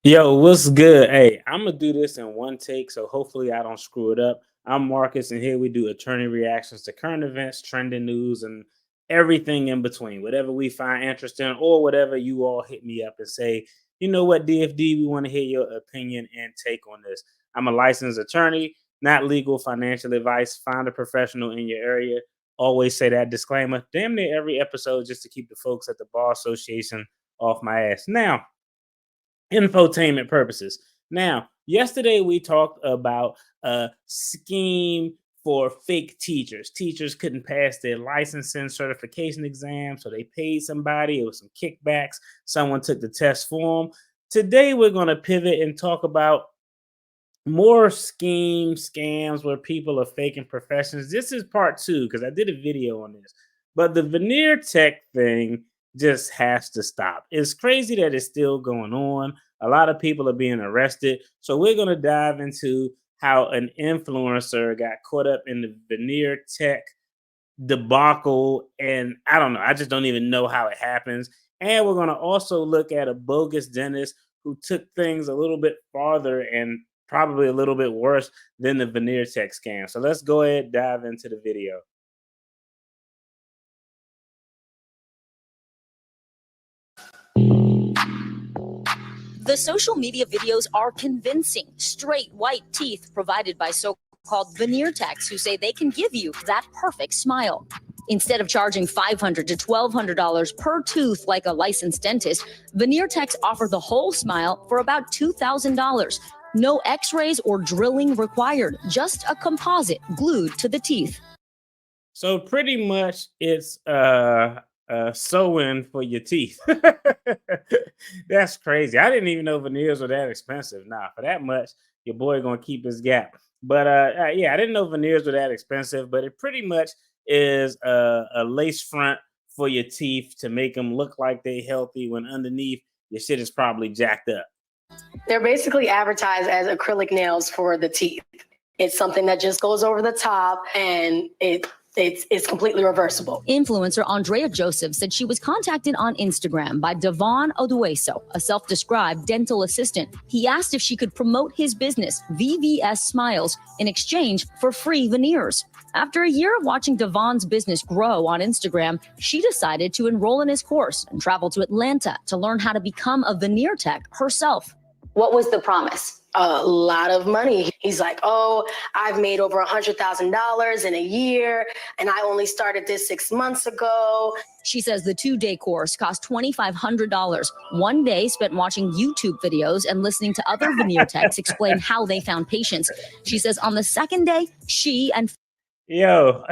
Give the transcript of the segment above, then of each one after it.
Yo, what's good? Hey, I'm gonna do this in one take, so hopefully I don't screw it up. I'm Marcus, and here we do attorney reactions to current events, trending news, and everything in between. Whatever we find interesting, or whatever you all hit me up and say, you know what, DFD, we want to hear your opinion and take on this. I'm a licensed attorney, not legal financial advice. Find a professional in your area. Always say that disclaimer, damn near every episode, just to keep the folks at the Bar Association off my ass. Now, infotainment purposes. Now, yesterday we talked about a scheme for fake teachers. Teachers couldn't pass their licensing certification exam, so they paid somebody. It was some kickbacks. Someone took the test for them. Today we're going to pivot and talk about more scams where people are faking professions. This is part two because I did a video on this. But the veneer tech thing just has to stop. It's crazy that it's still going on. A lot of people are being arrested. So we're going to dive into how an influencer got caught up in the veneer tech debacle. And I don't know. I just don't even know how it happens. And we're going to also look at a bogus dentist who took things a little bit farther and probably a little bit worse than the veneer tech scam. So let's go ahead dive into the video. The social media videos are convincing. Straight white teeth provided by so-called veneer techs who say they can give you that perfect smile. Instead of charging $500 to $1,200 per tooth like a licensed dentist, veneer techs offer the whole smile for about $2,000. No x-rays or drilling required, just a composite glued to the teeth. So pretty much it's sewing for your teeth. That's crazy. I didn't even know veneers were that expensive. Nah, for that much, your boy gonna keep his gap. But yeah, I didn't know veneers were that expensive. But it pretty much is a lace front for your teeth to make them look like they healthy when underneath your shit is probably jacked up. They're basically advertised as acrylic nails for the teeth. It's something that just goes over the top, and it's completely reversible. Influencer Andrea Joseph said she was contacted on Instagram by Devon Odueso, a self-described dental assistant. He asked if she could promote his business, VVS Smiles, in exchange for free veneers. After a year of watching Devon's business grow on Instagram, she decided to enroll in his course and travel to Atlanta to learn how to become a veneer tech herself. What was the promise? A lot of money. He's like, oh, I've made over $100,000 in a year, and I only started this 6 months ago. She says the 2-day course cost $2,500. One day spent watching YouTube videos and listening to other veneer techs explain how they found patients. She says on the second day, she and Yo,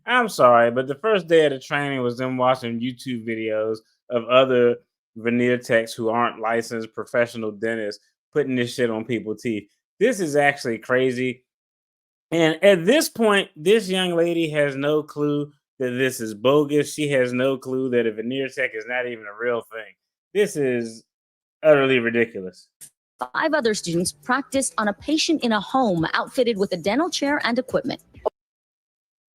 I'm sorry, but the first day of the training was them watching YouTube videos of other veneer techs who aren't licensed professional dentists putting this shit on people's teeth. This is actually crazy. And at this point, this young lady has no clue that this is bogus. She has no clue that a veneer tech is not even a real thing. This is utterly ridiculous. 5 other students practiced on a patient in a home outfitted with a dental chair and equipment.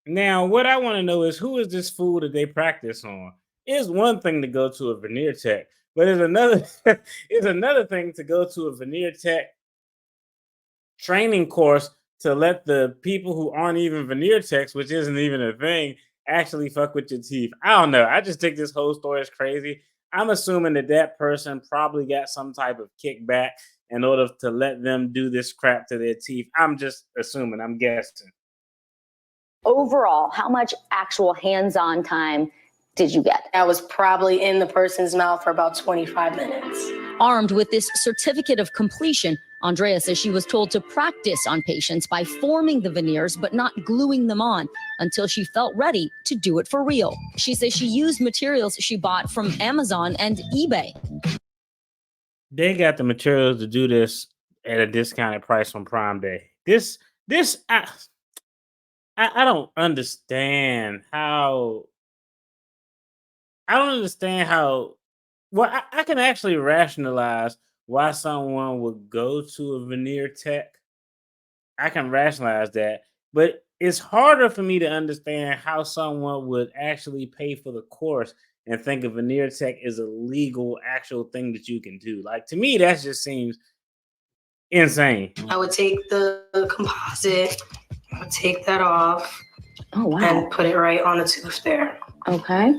Now, what I want to know is who is this fool that they practice on? It's one thing to go to a veneer tech, but it's another it's another thing to go to a veneer tech training course to let the people who aren't even veneer techs, which isn't even a thing, actually fuck with your teeth. I don't know. I just think this whole story is crazy. I'm assuming that that person probably got some type of kickback in order to let them do this crap to their teeth. I'm just assuming, I'm guessing. Overall, how much actual hands-on time did you get? I was probably in the person's mouth for about 25 minutes. Armed with this certificate of completion, Andrea says she was told to practice on patients by forming the veneers but not gluing them on until she felt ready to do it for real. She says she used materials she bought from Amazon and eBay. They got the materials to do this at a discounted price on Prime Day. This I don't understand how. I don't understand how. Well, I can actually rationalize why someone would go to a veneer tech. I can rationalize that, but it's harder for me to understand how someone would actually pay for the course and think of veneer tech is a legal, actual thing that you can do. Like, to me, that just seems insane. I would take the composite, I would take that off. Oh, wow. And put it right on the tooth there. Okay.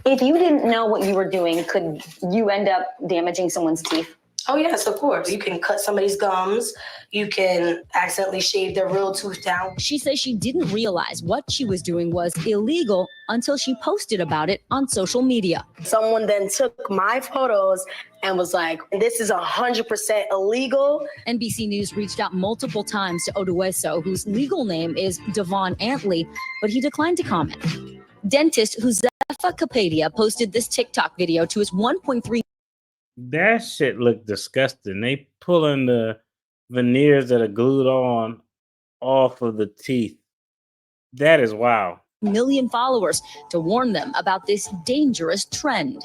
If you didn't know what you were doing, could you end up damaging someone's teeth? Oh, yes, of course. You can cut somebody's gums. You can accidentally shave their real tooth down. She says she didn't realize what she was doing was illegal until she posted about it on social media. Someone then took my photos and was like, this is 100% illegal. NBC News reached out multiple times to Odueso, whose legal name is Devon Antley, but he declined to comment. Dentist Josefa Capadia posted this TikTok video to his 1.3. That shit look disgusting. They pulling the veneers that are glued on off of the teeth. That is wild. million followers to warn them about this dangerous trend.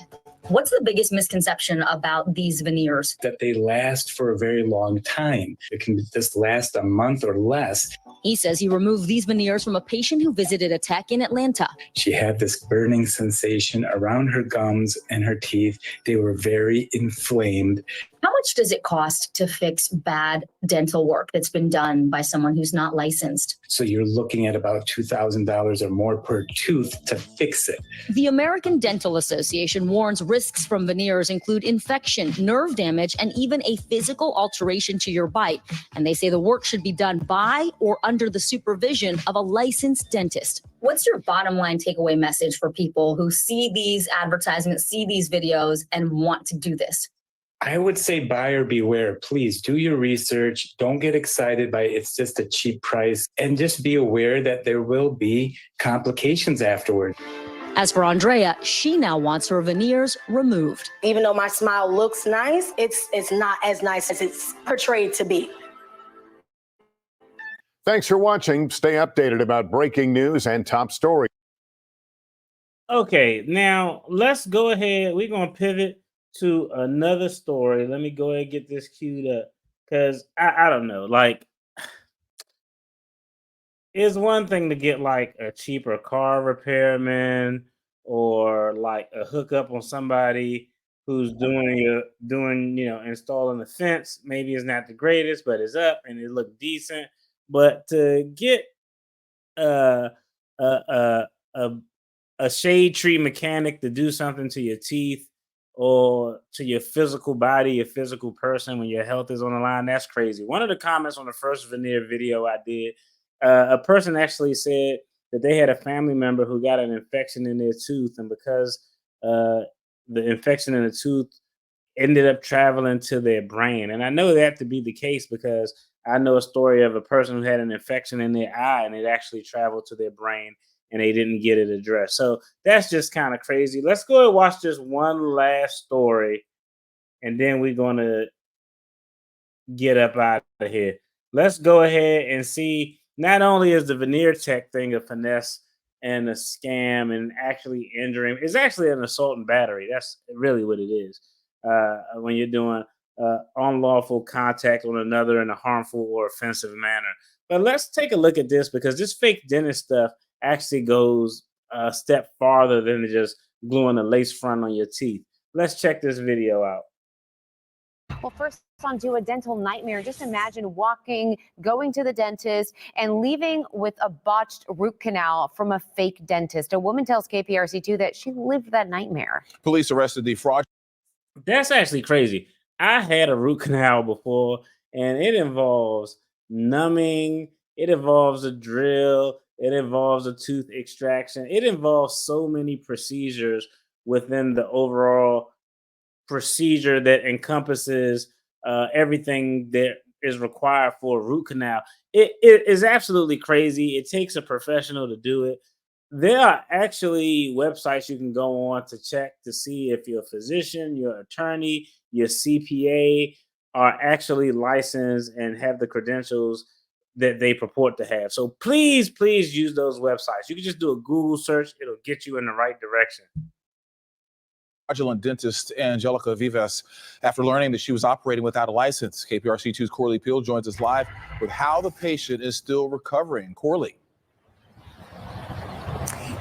What's the biggest misconception about these veneers? That they last for a very long time. It can just last a month or less. He says he removed these veneers from a patient who visited a tech in Atlanta. She had this burning sensation around her gums and her teeth. They were very inflamed. How much does it cost to fix bad dental work that's been done by someone who's not licensed? So you're looking at about $2,000 or more per tooth to fix it. The American Dental Association warns risks from veneers include infection, nerve damage, and even a physical alteration to your bite. And they say the work should be done by or under the supervision of a licensed dentist. What's your bottom line takeaway message for people who see these advertisements, see these videos, and want to do this? I would say buyer beware. Please do your research. Don't get excited by it's just a cheap price, and just be aware that there will be complications afterward. As for Andrea, she now wants her veneers removed. Even though my smile looks nice, it's not as nice as it's portrayed to be. Thanks for watching. Stay updated about breaking news and top stories. Okay, now let's go ahead. We're going to pivot to another story. Let me go ahead and get this queued up, because I don't know, like, it's one thing to get like a cheaper car repairman or like a hookup on somebody who's doing installing the fence. Maybe it's not the greatest, but it's up and it looked decent. But to get a shade tree mechanic to do something to your teeth or to your physical body, your physical person, when your health is on the line, that's crazy. One of the comments on the first veneer video I did, a person actually said that they had a family member who got an infection in their tooth, and because the infection in the tooth ended up traveling to their brain. And I know that to be the case because I know a story of a person who had an infection in their eye and it actually traveled to their brain and they didn't get it addressed. So that's just kind of crazy. Let's go and watch this one last story, and then we're going to get up out of here. Let's go ahead and see, not only is the veneer tech thing a finesse and a scam and actually injuring, it's actually an assault and battery. That's really what it is. When you're doing unlawful contact on another in a harmful or offensive manner. But let's take a look at this, because this fake dentist stuff actually goes a step farther than just gluing a lace front on your teeth. Let's check this video out. Well, first on To a Dental Nightmare, just imagine going to the dentist and leaving with a botched root canal from a fake dentist. A woman tells KPRC2 that she lived that nightmare. Police arrested the fraud. That's actually crazy. I had a root canal before, and it involves numbing, it involves a drill, it involves a tooth extraction. It involves so many procedures within the overall procedure that encompasses everything that is required for a root canal. It is absolutely crazy. It takes a professional to do it. There are actually websites you can go on to check to see if your physician, your attorney, your CPA are actually licensed and have the credentials that they purport to have. So please use those websites. You can just do a Google search. It'll get you in the right direction. Fraudulent dentist Angelica Vivas, after learning that she was operating without a license. KPRC2's Corley Peel joins us live with how the patient is still recovering. Corley.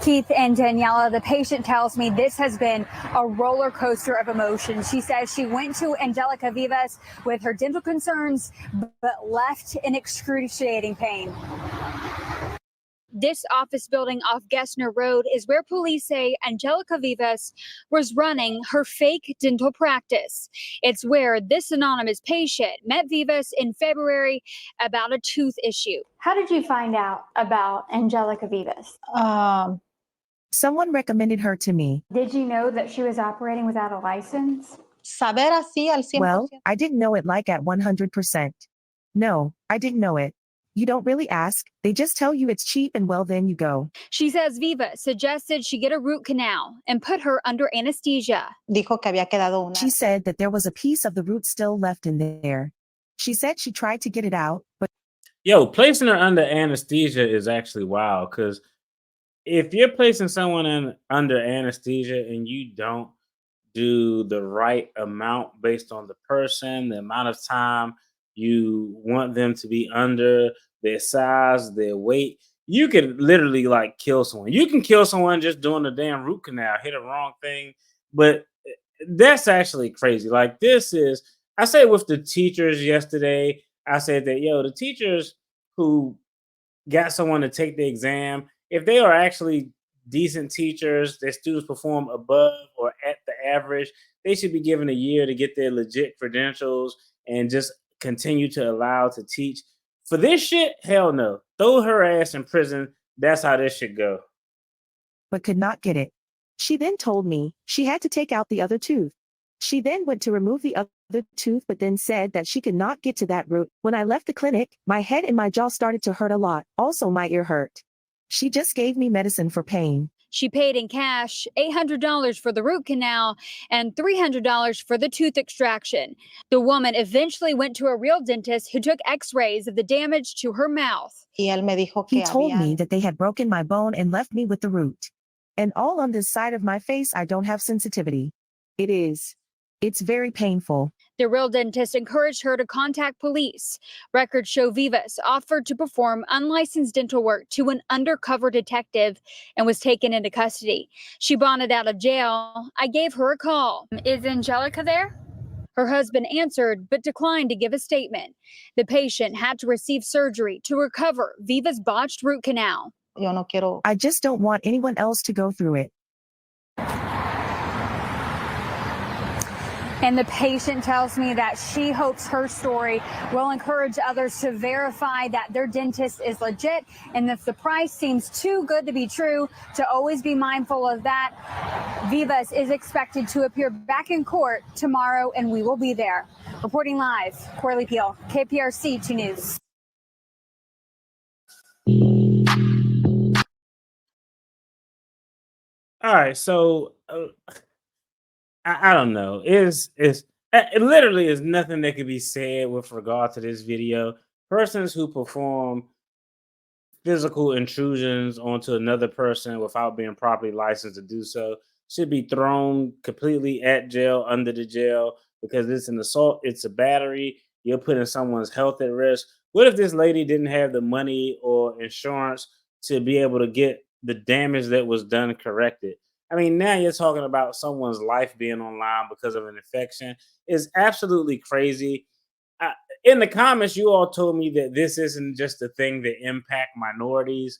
Keith and Daniela, the patient tells me this has been a roller coaster of emotions. She says she went to Angelica Vivas with her dental concerns, but left in excruciating pain. This office building off Gessner Road is where police say Angelica Vivas was running her fake dental practice. It's where this anonymous patient met Vivas in February about a tooth issue. How did you find out about Angelica Vivas? Someone recommended her to me. Did you know that she was operating without a license? Well, I didn't know it like at 100%. No, I didn't know it. You don't really ask. They just tell you it's cheap and well, then you go. She says Vivas suggested she get a root canal and put her under anesthesia. She said that there was a piece of the root still left in there. She said she tried to get it out, but Yo, placing her under anesthesia is actually wild, because if you're placing someone under anesthesia and you don't do the right amount based on the person, the amount of time you want them to be under, their size, their weight, you could literally like kill someone. You can kill someone just doing the damn root canal, hit a wrong thing. But that's actually crazy. Like, this is, I said with the teachers yesterday, I said that, yo, the teachers who got someone to take the exam, if they are actually decent teachers, their students perform above or at the average, they should be given a year to get their legit credentials and just continue to allow to teach. For this shit, hell no. Throw her ass in prison. That's how this should go. could not get it. She then told me she had to take out the other tooth. She then went to remove the other tooth, but then said that she could not get to that root. When I left the clinic, my head and my jaw started to hurt a lot. Also, my ear hurt. She just gave me medicine for pain. She paid in cash $800 for the root canal and $300 for the tooth extraction. The woman eventually went to a real dentist who took x-rays of the damage to her mouth. He told me that they had broken my bone and left me with the root. And all on this side of my face, I don't have sensitivity. It's very painful. The real dentist encouraged her to contact police. Records show Vivas offered to perform unlicensed dental work to an undercover detective and was taken into custody. She bonded out of jail. I gave her a call. Is Angelica there? Her husband answered but declined to give a statement. The patient had to receive surgery to recover Viva's botched root canal. I just don't want anyone else to go through it. And the patient tells me that she hopes her story will encourage others to verify that their dentist is legit, and if the price seems too good to be true, to always be mindful of that. Vivas is expected to appear back in court tomorrow, and we will be there. Reporting live, Corley Peel, KPRC 2 News. All right, so I don't know. It literally is nothing that could be said with regard to this video. Persons who perform physical intrusions onto another person without being properly licensed to do so should be thrown completely at jail, under the jail, because it's an assault, it's a battery. You're putting someone's health at risk. What if this lady didn't have the money or insurance to be able to get the damage that was done corrected? I mean, now you're talking about someone's life being on line because of an infection. It's absolutely crazy. In the comments, you all told me that this isn't just a thing that impact minorities.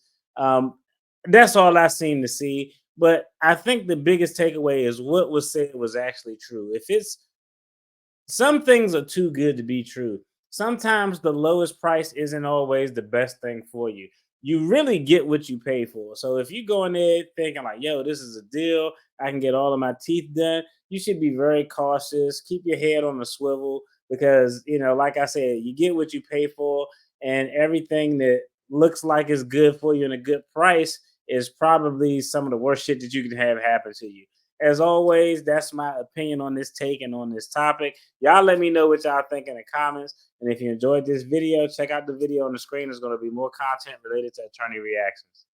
That's all I seem to see. But I think the biggest takeaway is what was said was actually true. If it's some things are too good to be true. Sometimes the lowest price isn't always the best thing for you. You really get what you pay for. So if you go in there thinking like, yo, this is a deal, I can get all of my teeth done, you should be very cautious. Keep your head on the swivel because, like I said, you get what you pay for, and everything that looks like it's good for you and a good price is probably some of the worst shit that you can have happen to you. As always, that's my opinion on this take and on this topic. Y'all let me know what y'all think in the comments. And if you enjoyed this video, check out the video on the screen. There's going to be more content related to attorney reactions.